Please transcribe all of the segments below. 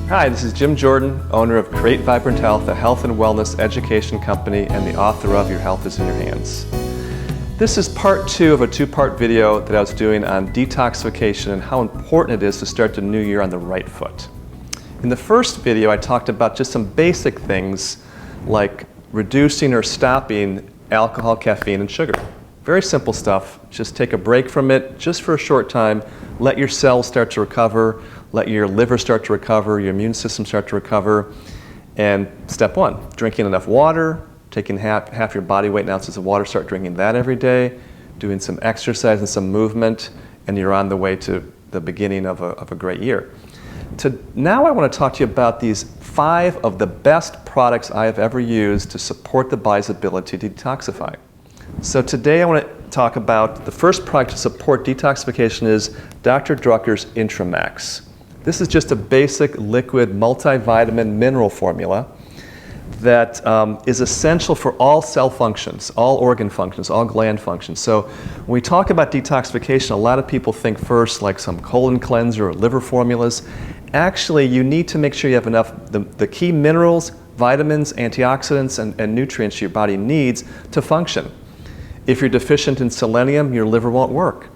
Hi, this is Jim Jordan, owner of Create Vibrant Health, a health and wellness education company, and the author of Your Health is in Your Hands. This is part 2 of a 2-part video that I was doing on detoxification and how important it is to start the new year on the right foot. In the first video, I talked about just some basic things like reducing or stopping alcohol, caffeine, and sugar. Very simple stuff. Just take a break from it just for a short time. Let your cells start to recover. Let your liver start to recover, your immune system start to recover. And step 1, drinking enough water, taking half your body weight in ounces of water, start drinking that every day, doing some exercise and some movement, and you're on the way to the beginning of a great year. Now I want to talk to you about these 5 of the best products I have ever used to support the body's ability to detoxify. So today I want to talk about the first product to support detoxification is Dr. Drucker's Intramax. This is just a basic liquid multivitamin mineral formula that is essential for all cell functions, all organ functions, all gland functions. So when we talk about detoxification, a lot of people think first like some colon cleanser or liver formulas. Actually, you need to make sure you have enough the key minerals, vitamins, antioxidants, and nutrients your body needs to function. If you're deficient in selenium, your liver won't work.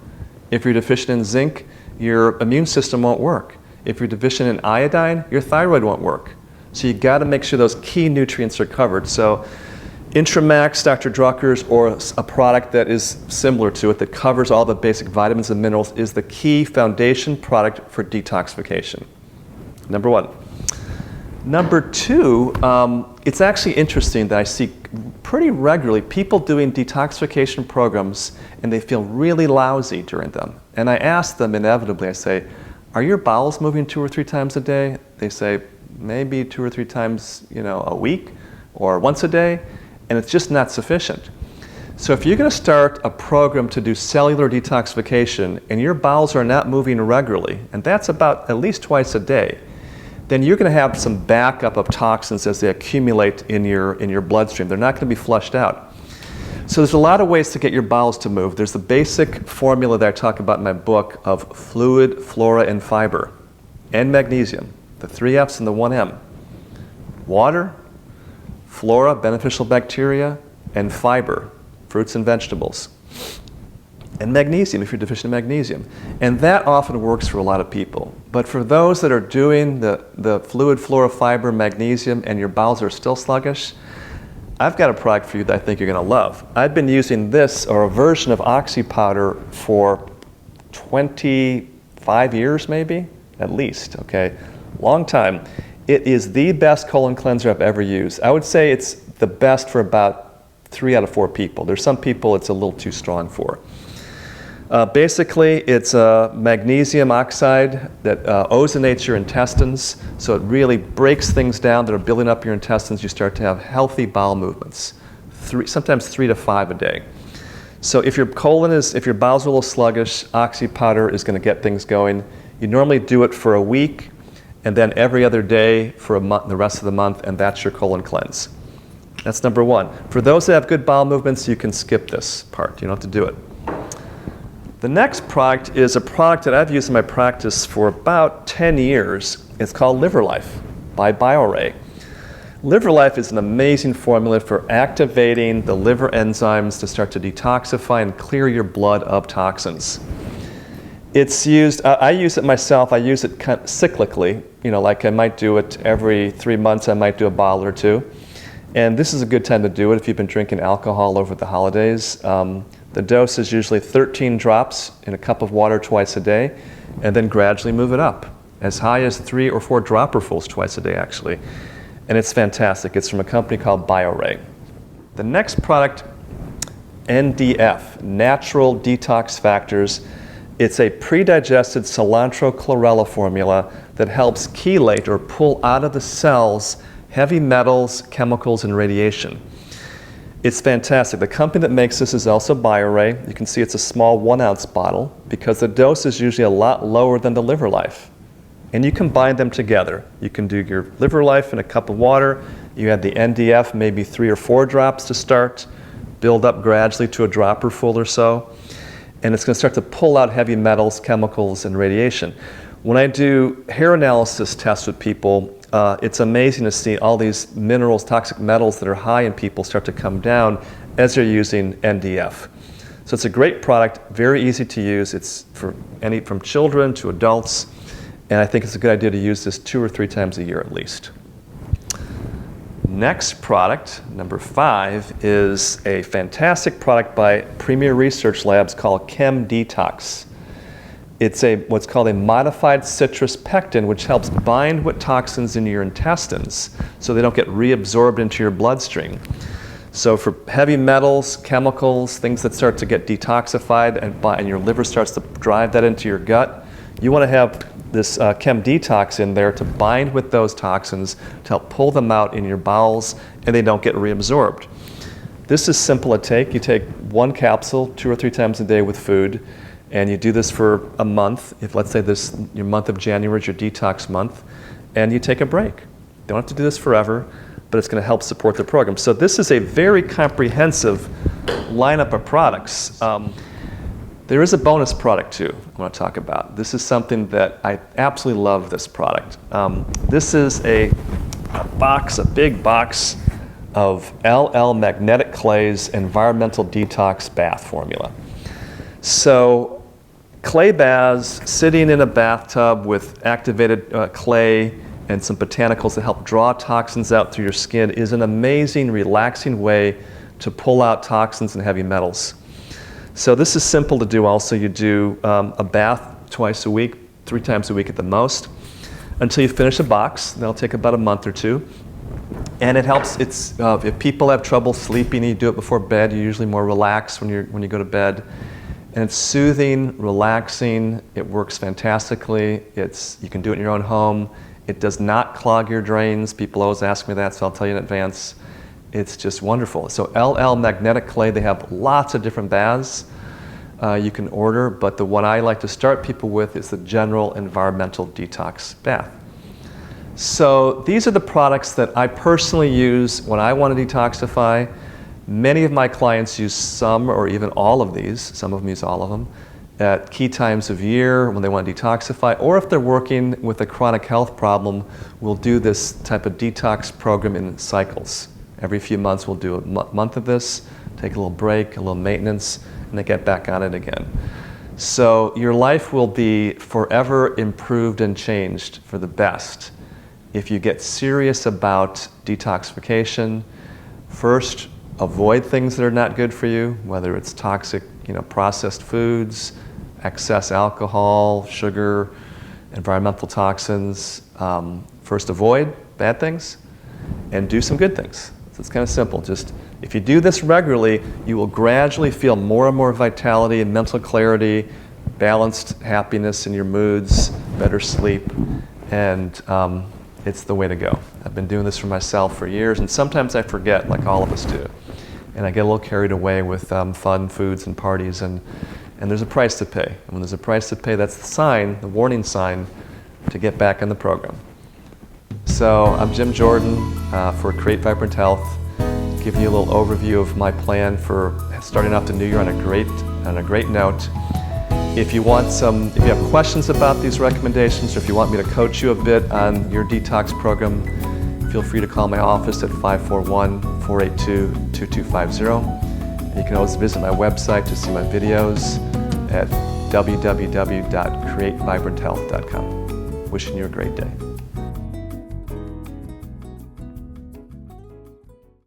If you're deficient in zinc, your immune system won't work. If you're deficient in iodine, your thyroid won't work. So you got to make sure those key nutrients are covered. So Intramax, Dr. Drucker's, or a product that is similar to it that covers all the basic vitamins and minerals is the key foundation product for detoxification. Number 1. Number 2, it's actually interesting that I see pretty regularly people doing detoxification programs and they feel really lousy during them. And I ask them inevitably, I say, are your bowels moving 2 or 3 times a day? They say, maybe 2 or 3 times, a week or once a day, and it's just not sufficient. So if you're going to start a program to do cellular detoxification and your bowels are not moving regularly, and that's about at least twice a day, then you're going to have some backup of toxins as they accumulate in your bloodstream. They're not going to be flushed out. So there's a lot of ways to get your bowels to move. There's the basic formula that I talk about in my book of fluid, flora, and fiber, and magnesium, the 3 F's and the 1 M. Water, flora, beneficial bacteria, and fiber, fruits and vegetables. And magnesium, if you're deficient in magnesium. And that often works for a lot of people. But for those that are doing the fluid, flora, fiber, magnesium, and your bowels are still sluggish, I've got a product for you that I think you're going to love. I've been using this, or a version of Oxy powder, for 25 years maybe, at least, okay? Long time. It is the best colon cleanser I've ever used. I would say it's the best for about 3 out of 4 people. There's some people it's a little too strong for. Basically, it's a magnesium oxide that ozonates your intestines, so it really breaks things down that are building up your intestines. You start to have healthy bowel movements, sometimes 3 to 5 a day. So if your bowels are a little sluggish, Oxy powder is going to get things going. You normally do it for a week, and then every other day for a month, the rest of the month, and that's your colon cleanse. That's number 1. For those that have good bowel movements, you can skip this part. You don't have to do it. The next product is a product that I've used in my practice for about 10 years. It's called Liver Life by BioRay. Liver Life is an amazing formula for activating the liver enzymes to start to detoxify and clear your blood of toxins. It's used, I use it myself, I use it kind of cyclically, like I might do it every 3 months, I might do a bottle or 2. And this is a good time to do it if you've been drinking alcohol over the holidays. The dose is usually 13 drops in a cup of water twice a day, and then gradually move it up, as high as 3 or 4 dropperfuls twice a day, actually. And it's fantastic. It's from a company called BioRay. The next product, NDF, Natural Detox Factors. It's a pre-digested cilantro chlorella formula that helps chelate or pull out of the cells heavy metals, chemicals, and radiation. It's fantastic. The company that makes this is also BioRay. You can see it's a small 1-ounce bottle because the dose is usually a lot lower than the Liver Life. And you combine them together. You can do your Liver Life in a cup of water. You add the NDF, maybe 3 or 4 drops to start, build up gradually to a dropper full or so. And it's going to start to pull out heavy metals, chemicals, and radiation. When I do hair analysis tests with people, it's amazing to see all these minerals, toxic metals that are high in people start to come down as they're using NDF. So it's a great product, very easy to use. It's for from children to adults, and I think it's a good idea to use this 2 or 3 times a year at least. Next product, number 5, is a fantastic product by Premier Research Labs called Detox. It's what's called a modified citrus pectin, which helps bind with toxins in your intestines so they don't get reabsorbed into your bloodstream. So for heavy metals, chemicals, things that start to get detoxified and your liver starts to drive that into your gut, you want to have this Detox in there to bind with those toxins to help pull them out in your bowels and they don't get reabsorbed. This is simple to take. You take 1 capsule 2 or 3 times a day with food, and you do this for a month. If, let's say, your month of January is your detox month, and you take a break. You don't have to do this forever, but it's going to help support the program. So this is a very comprehensive lineup of products. There is a bonus product too I want to talk about. This is something that I absolutely love, this product. This is a big box of LL Magnetic Clay's Environmental Detox Bath Formula. So clay baths, sitting in a bathtub with activated clay and some botanicals that help draw toxins out through your skin is an amazing, relaxing way to pull out toxins and heavy metals. So this is simple to do also. You do a bath twice a week, 3 times a week at the most, until you finish a box. That'll take about a month or 2. And it helps, if people have trouble sleeping, you do it before bed, you're usually more relaxed when you go to bed. And it's soothing, relaxing, it works fantastically. You can do it in your own home. It does not clog your drains. People always ask me that, so I'll tell you in advance. It's just wonderful. So LL Magnetic Clay, they have lots of different baths you can order, but the one I like to start people with is the General Environmental Detox Bath. So these are the products that I personally use when I want to detoxify. Many of my clients use some or even all of these. Some of them use all of them at key times of year when they want to detoxify, or if they're working with a chronic health problem, we'll do this type of detox program in cycles. Every few months we'll do a month of this, take a little break, a little maintenance, and then get back on it again. So your life will be forever improved and changed for the best if you get serious about detoxification. First, avoid things that are not good for you, whether it's toxic, processed foods, excess alcohol, sugar, environmental toxins. First, avoid bad things and do some good things. So it's kind of simple. Just if you do this regularly, you will gradually feel more and more vitality and mental clarity, balanced happiness in your moods, better sleep, and it's the way to go. I've been doing this for myself for years, and sometimes I forget, like all of us do. And I get a little carried away with fun foods and parties, and there's a price to pay. And when there's a price to pay, that's the sign, the warning sign, to get back in the program. So I'm Jim Jordan for Create Vibrant Health, giving you a little overview of my plan for starting off the new year on a great note. If you have questions about these recommendations, or if you want me to coach you a bit on your detox program, feel free to call my office at 541-482-2250. And you can always visit my website to see my videos at www.createvibrant.health.com. Wishing you a great day.